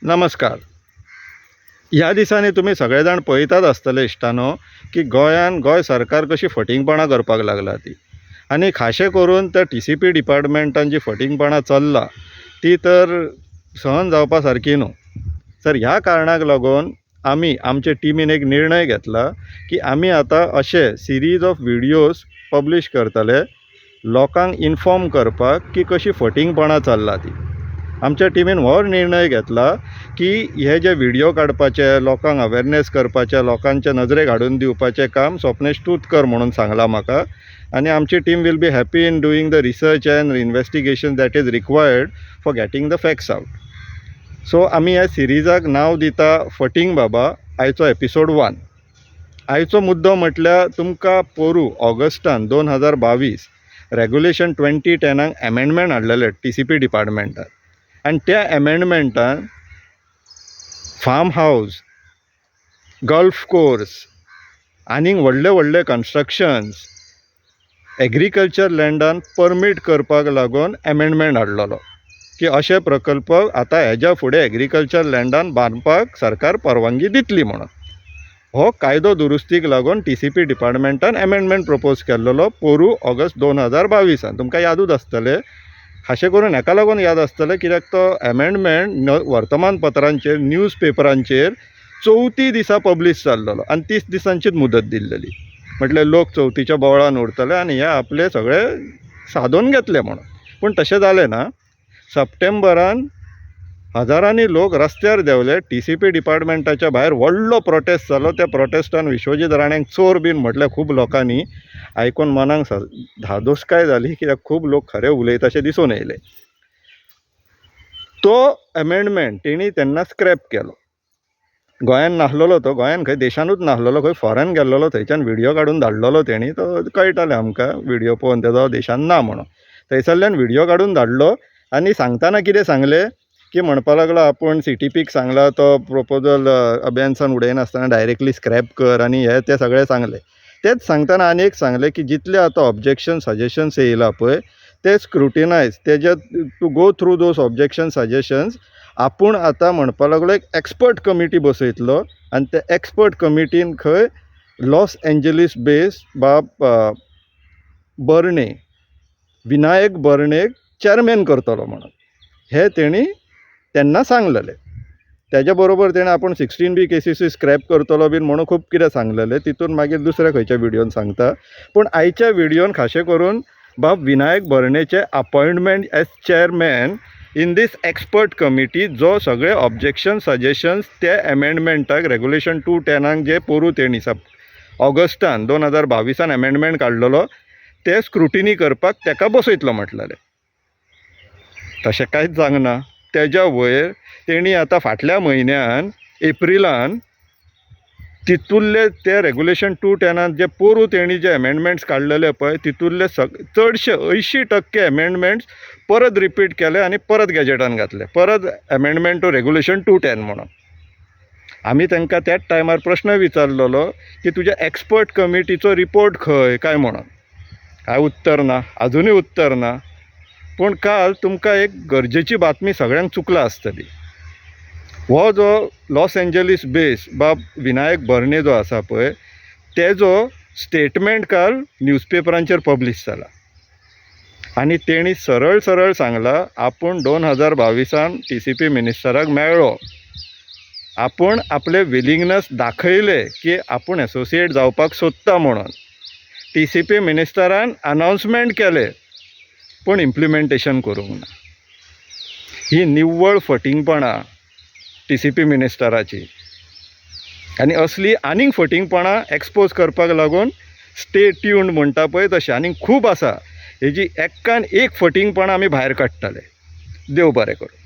नमस्कार. ह्या दिसांनी तुम्ही सगळे जाण पळयतात आसतले इश्टानो की गोंय सरकार कशी फटिंगपणां करपाक लागला ती, आनी खाशें करून त्या TCP डिपार्टमेंटान जी फटिंगपणां चल्ला ती तर सहन जावपा सारकी न्हू. तर ह्या कारणाक लागून आमचे टिमीन एक निर्णय घेतला की आमी आतां अशे सिरीज ऑफ व्हिडियोज पब्लीश करतले लोकांक इन्फॉर्म करपाक की कशी फटिंगपणां चल्ला ती. आमच्या टिमीन हो निर्णय घेतला की हे जे व्हिडियो काडपाचे, लोकांक अवेरनेस करपाचे, लोकांच्या नजरेक हाडून दिवपाचें काम स्वप्नेश तूंच कर म्हणून सांगलां म्हाका. आनी आमची team will be happy in doing the research and investigation that is required for getting the facts out. So आमी ह्या सिरिजाक नांव दिता फटींग बाबा. आयचो एपिसोड 1. आयचो मुद्दो म्हटल्यार तुमकां पोरू ऑगस्टान 2022 रेग्युलेशन 2010 एमेंडमेंट हाडलेले TCP डिपार्टमेंटान. आनी त्या एमेंडमेंटान फार्म हावस, गल्फ कोर्स आनीक व्हडले कन्स्ट्रक्शन्स एग्रीकल्चर लँडान परमीट करपाक लागून एमेंडमेंट हाडलेलो की अशे प्रकल्प आतां हेज्या फुडें एग्रीकल्चर लँडान बांदपाक सरकार परवानगी दितली म्हणून. हो कायदो दुरुस्तीक लागून TCP डिपार्टमेंटान एमेंडमेंट प्रपोज केल्लो पोरू ऑगस्ट 2022. तुमकां यादूच आसतलें. खाशें करून हेका लागून याद आसतलें कित्याक तो एमेंडमेंट वर्तमानपत्रांचेर न्यूज पेपरांचेर 34 दिसां पब्लीश जाल्लो आनी 30 दिसांचीच मुदत दिल्ली. म्हटल्यार लोक चवथीच्या बोवळान उरतले आनी हे आपले सगळे सादून घेतले म्हणून. पूण तशें जालें ना. सप्टेंबरान हजारांनी लोक रस्त्यार देवले. TCP डिपार्टमेंटाच्या भायर व्हडलो प्रोटेस्ट जालो. त्या प्रोटेस्टान विश्वजीत राणेंक चोर बीन म्हटलें खूब लोकांनी. आयकून मनाक धादोसकाय जाली कित्याक खूब लोक खरें उलयता अशें दिसून येयलें. तो एमेंडमेंट तेणी तेन्ना स्क्रॅप केलो. गोंयान नासलेलो तो. गोंयान खंय देशानूच नासलेलो, खंय फॉरेन गेल्लो. थंयच्यान व्हिडियो काडून धाडलेलो तेणी. तो कळटालें आमकां व्हिडियो पळोवन तेजो देशान ना म्हणून. थंयसरल्यान व्हिडियो काडून धाडलो आनी सांगतना कितें सांगलें की म्हणपा लागलो आपूण CTPक सांगला तो प्रपोजल अभ्यासान उडयनासतना डायरेक्टली स्क्रॅप कर आनी हे ते सगळें सांगलें. तेच सांगतना आनी एक सांगलें की जितले आतां ऑब्जेक्शन सजेशन्स येयला पळय ते स्क्रुटिनायज तेजे to go through those objection suggestions आपूण आतां म्हणपा लागलो एक एक्सपर्ट कमिटी बसयतलो आनी त्या एक्सपर्ट कमिटीन खंय लॉस एंजलीस बेस्ड बर्ने विनायक बर्नेक चॅरमॅन करतलो म्हणून हे तेणी तेन्ना सांगलेलें. तेज्या बरोबर तेणें आपूण 16B केसीसूय स्क्रॅप करतलो बीन म्हणून खूब कितें सांगलेलें. तितून मागीर दुसऱ्या खंयच्या व्हिडियोन सांगता. पूण आयच्या व्हिडियोन खाशें करून विनायक बर्नेचे appointment as chairman in this expert committee जो सगळे ऑब्जेक्शन सजेशन्स त्या एमेंडमेंटाक रेग्युलेशन 210 जे पोरू तेणी ऑगस्टान 2022 एमेंडमेंट काडलेलो ते स्क्रुटिनी करपाक तेका बसयतलो म्हटलेलें. तशें कांयच जावंक तेज्या वयर तेणी आतां फाटल्या म्हयन्यान एप्रिलान तितूरले ते रेग्युलेशन 210 जे पोरू तेणी जे एमेंडमेंट्स काडलेले पळय तितूरले चडशे 80% एमेंडमेंट्स परत रिपीट केले आनी परत गॅजेटान घातले. परत एमेंडमेंट टू रेग्युलेशन 210 म्हणून. आमी तांकां त्याच टायमार प्रश्न विचारलेलो की तुज्या एक्सपर्ट कमिटीचो रिपोर्ट खंय काय म्हणून. कांय उत्तर ना. आजुनूय उत्तर ना. पूण काल तुमकां एक गरजेची बातमी सगळ्यांक चुकला आसतली. हो जो Los Angeles base Vinayak Berne जो आसा पळय तेजो स्टेटमेंट काल न्यूजपेपरांचेर पब्लीश जाला आनी तेणी सरळ सांगला आपूण 2022 TCP मिनिस्टराक मेळ्ळो. आपूण आपले विलिंगनस दाखयले की आपूण एसोसिएट जावपाक सोदता म्हणून. TCP मिनिस्टरान अनावन्समेंट केले पूण इम्प्लिमेंटेशन करूंक ना. ही निव्वळ फटिंगपणां TCP मिनिस्टराची आनी असली आनीक फटिंगपणां एक्सपोज करपाक लागून स्टे ट्यून्ड म्हणटा पळय तशें आनीक खूब आसा. हेजी एक्कान एक फटिंगपणां आमी भायर काडटले. देव बरें करूं.